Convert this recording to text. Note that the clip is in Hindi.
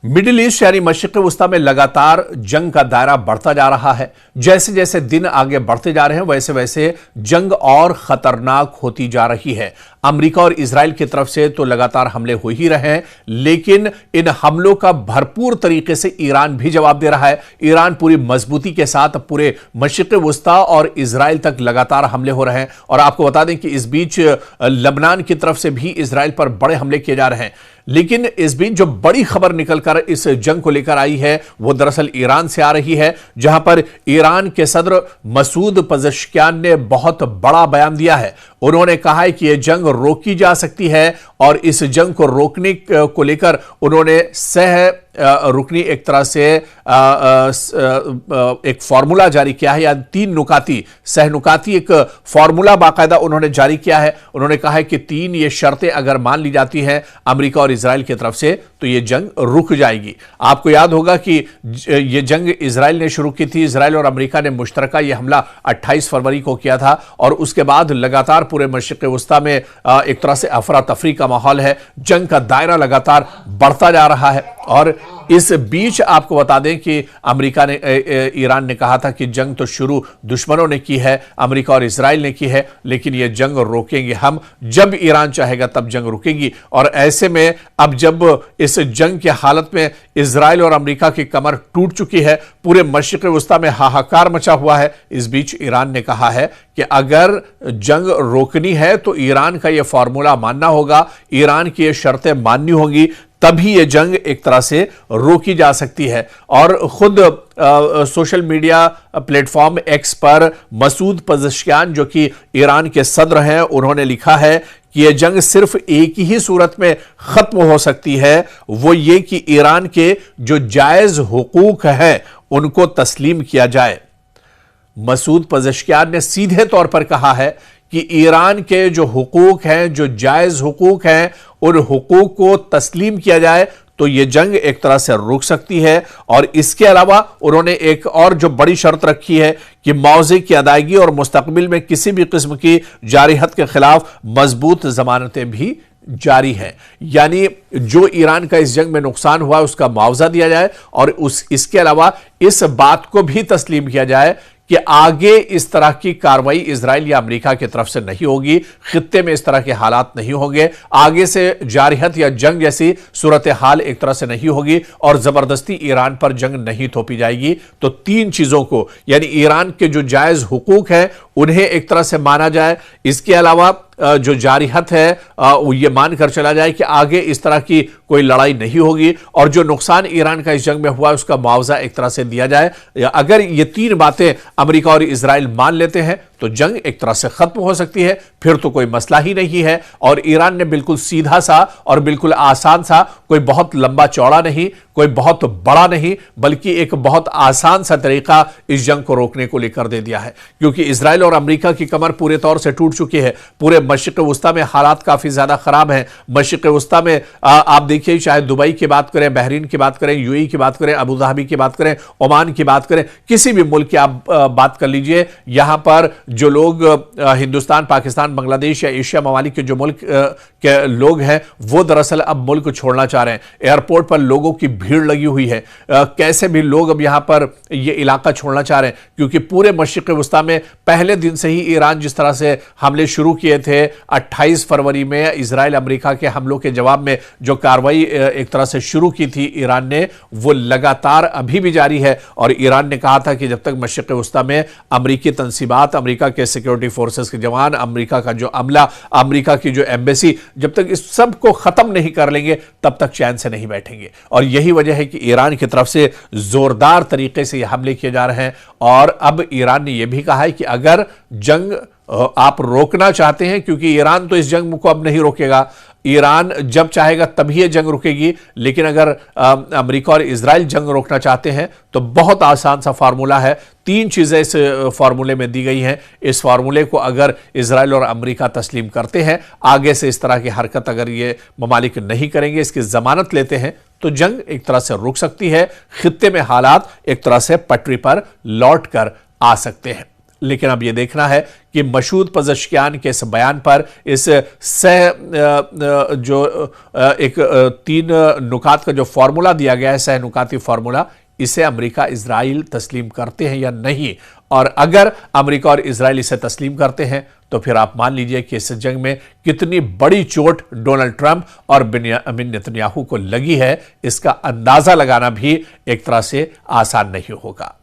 मिडिल ईस्ट यानी मशरिक़ वस्ता में लगातार जंग का दायरा बढ़ता जा रहा है। जैसे जैसे दिन आगे बढ़ते जा रहे हैं वैसे वैसे जंग और खतरनाक होती जा रही है। अमेरिका और इजराइल की तरफ से तो लगातार हमले हो ही रहे हैं, लेकिन इन हमलों का भरपूर तरीके से ईरान भी जवाब दे रहा है। ईरान पूरी मजबूती के साथ पूरे मशरिक़ वस्ता और इजराइल तक लगातार हमले हो रहे हैं। और आपको बता दें कि इस बीच लबनान की तरफ से भी इजराइल पर बड़े हमले किए जा रहे हैं। लेकिन इस बीच जो बड़ी खबर निकलकर इस जंग को लेकर आई है वो दरअसल ईरान से आ रही है, जहां पर ईरान के सदर मसूद पज़ेश्कियान ने बहुत बड़ा बयान दिया है। उन्होंने कहा है कि यह जंग रोकी जा सकती है और इस जंग को रोकने को लेकर उन्होंने रुकनी एक तरह से एक फॉर्मूला जारी किया है, या तीन नुकाती सहनुकाती एक फॉर्मूला बाकायदा उन्होंने जारी किया है। उन्होंने कहा है कि तीन ये शर्तें अगर मान ली जाती हैं अमेरिका और इजराइल की तरफ से तो ये जंग रुक जाएगी। आपको याद होगा कि ये जंग इजराइल ने शुरू की थी। इजराइल और अमेरिका ने मुश्तरका ये हमला 28 फरवरी को किया था और उसके बाद लगातार पूरे मशरिक़ वस्ता में एक तरह से अफरा तफरी का माहौल है। जंग का दायरा लगातार बढ़ता जा रहा है और इस बीच आपको बता दें कि अमेरिका ने ईरान ने कहा था कि जंग तो शुरू दुश्मनों ने की है, अमेरिका और इजराइल ने की है, लेकिन यह जंग रोकेंगे हम, जब ईरान चाहेगा तब जंग रुकेगी। और ऐसे में अब जब इस जंग की हालत में इजराइल और अमेरिका की कमर टूट चुकी है, पूरे मशरिक़ वस्ता में हाहाकार मचा हुआ है, इस बीच ईरान ने कहा है कि अगर जंग रोकनी है तो ईरान का यह फॉर्मूला मानना होगा, ईरान की ये शर्तें माननी होगी, तभी यह जंग एक तरह से रोकी जा सकती है। और खुद सोशल मीडिया प्लेटफॉर्म एक्स पर मसूद पज़ेश्कियान जो कि ईरान के सदर हैं, उन्होंने लिखा है कि यह जंग सिर्फ एक ही सूरत में खत्म हो सकती है, वो ये कि ईरान के जो जायज हुकूक हैं उनको तस्लीम किया जाए। मसूद पज़ेश्कियान ने सीधे तौर पर कहा है कि ईरान के जो हुकूक हैं, जो जायज हुकूक हैं, उन हुकूक को तस्लीम किया जाए तो यह जंग एक तरह से रुक सकती है। और इसके अलावा उन्होंने एक और जो बड़ी शर्त रखी है कि मुआवजे की अदायगी और मुस्तकबिल में किसी भी किस्म की जारिहत के खिलाफ मजबूत जमानतें भी जारी है, यानी जो ईरान का इस जंग में नुकसान हुआ है उसका मुआवजा दिया जाए और इसके अलावा इस बात को भी तस्लीम किया जाए कि आगे इस तरह की कार्रवाई इजराइल या अमेरिका की तरफ से नहीं होगी, खित्ते में इस तरह के हालात नहीं होंगे, आगे से जारिहत या जंग जैसी सूरत हाल एक तरह से नहीं होगी और जबरदस्ती ईरान पर जंग नहीं थोपी जाएगी। तो तीन चीजों को, यानी ईरान के जो जायज हुकूक हैं उन्हें एक तरह से माना जाए, इसके अलावा जो जारिहत है ये मानकर चला जाए कि आगे इस तरह की कोई लड़ाई नहीं होगी, और जो नुकसान ईरान का इस जंग में हुआ उसका मुआवजा एक तरह से दिया जाए। अगर ये तीन बातें अमेरिका और इजराइल मान लेते हैं तो जंग एक तरह से खत्म हो सकती है, फिर तो कोई मसला ही नहीं है। और ईरान ने बिल्कुल सीधा सा और बिल्कुल आसान सा, कोई बहुत लंबा चौड़ा नहीं, कोई बहुत बड़ा नहीं, बल्कि एक बहुत आसान सा तरीका इस जंग को रोकने को लेकर दे दिया है। क्योंकि इजराइल और अमेरिका की कमर पूरे तौर से टूट चुकी है, पूरे मशरिक़ वस्ता में हालात काफी ज्यादा खराब हैं। मशरिक़ वस्ता में आप देखिए, चाहे दुबई की बात करें, बहरीन की बात करें, यूएई की बात करें, अबू धाबी की बात करें, ओमान की बात करें, किसी भी मुल्क की आप बात कर लीजिए, यहां पर जो लोग हिंदुस्तान, पाकिस्तान, बांग्लादेश या एशिया ममालिक के जो मुल्क के लोग हैं वो दरअसल अब मुल्क छोड़ना चाह रहे हैं। एयरपोर्ट पर लोगों की भीड़ लगी हुई है, कैसे भी लोग अब यहां पर ये इलाका छोड़ना चाह रहे हैं, क्योंकि पूरे मशरिक़ वस्ता में पहले दिन से ही ईरान जिस तरह से हमले शुरू किए थे 28 फरवरी में इजराइल अमेरिका के हमलों के जवाब में जो कार्रवाई एक तरह से शुरू की थी ईरान ने, वो लगातार अभी भी जारी है। और ईरान ने कहा था कि जब तक मशरिक़ वस्ता में अमेरिकी तंसीबात, अमेरिका के सिक्योरिटी फोर्सेस के जवान, अमेरिका का जो अमला, अमेरिका की जो एम्बेसी, जब तक इस सब को खत्म नहीं कर लेंगे तब तक चैन से नहीं बैठेंगे। और यही वजह है कि ईरान की तरफ से जोरदार तरीके से ये हमले किए जा रहे हैं। और अब ईरान ने यह भी कहा है कि अगर जंग आप रोकना चाहते हैं, क्योंकि ईरान तो इस जंग को अब नहीं रोकेगा, ईरान जब चाहेगा तभी यह जंग रुकेगी, लेकिन अगर अमेरिका और इजराइल जंग रोकना चाहते हैं तो बहुत आसान सा फार्मूला है। तीन चीजें इस फार्मूले में दी गई हैं। इस फार्मूले को अगर इजराइल और अमेरिका तस्लीम करते हैं, आगे से इस तरह की हरकत अगर ये ममालिक नहीं करेंगे, इसकी जमानत लेते हैं, तो जंग एक तरह से रुक सकती है, खित्ते में हालात एक तरह से पटरी पर लौट कर आ सकते हैं। लेकिन अब यह देखना है कि मसूद पज़ेश्कियान के इस बयान पर इस एक 3 नुकात का जो फॉर्मूला दिया गया है, सह नुकाती फॉर्मूला, इसे अमेरिका इजराइल तस्लीम करते हैं या नहीं। और अगर अमेरिका और इजराइल इसे तस्लीम करते हैं तो फिर आप मान लीजिए कि इस जंग में कितनी बड़ी चोट डोनाल्ड ट्रंप और बेंजामिन नेतन्याहू को लगी है, इसका अंदाजा लगाना भी एक तरह से आसान नहीं होगा।